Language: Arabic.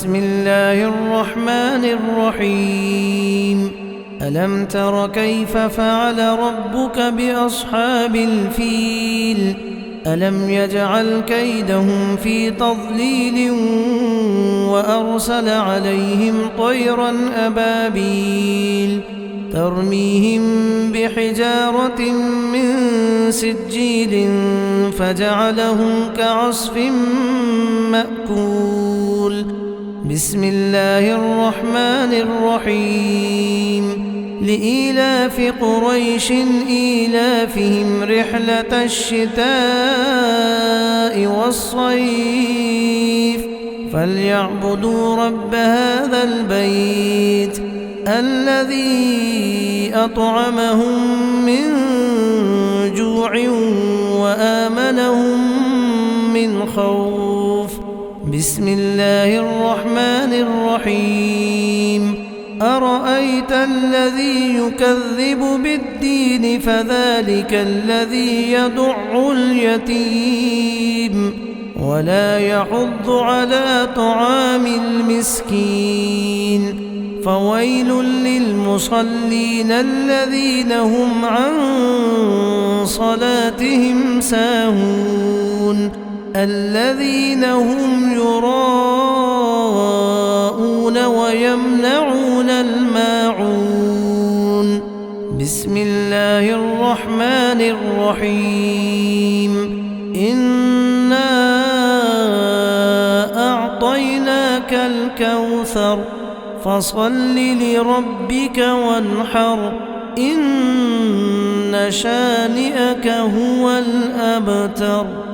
بسم الله الرحمن الرحيم ألم تر كيف فعل ربك بأصحاب الفيل ألم يجعل كيدهم في تضليل وأرسل عليهم طيرا أبابيل ترميهم بحجارة من سجيل فجعلهم كعصف مأكول بسم الله الرحمن الرحيم لإيلاف قريش إيلافهم رحلة الشتاء والصيف فليعبدوا رب هذا البيت الذي أطعمهم من جوع وآمنهم من خوف بسم الله الرحمن الرحيم أرأيت الذي يكذب بالدين فذلك الذي يدع اليتيم ولا يحض على طعام المسكين فويل للمصلين الذين هم عن صلاتهم ساهون الذين هم يراءون ويمنعون الماعون بسم الله الرحمن الرحيم إنا أعطيناك الكوثر فصل لربك وانحر إن شانئك هو الأبتر.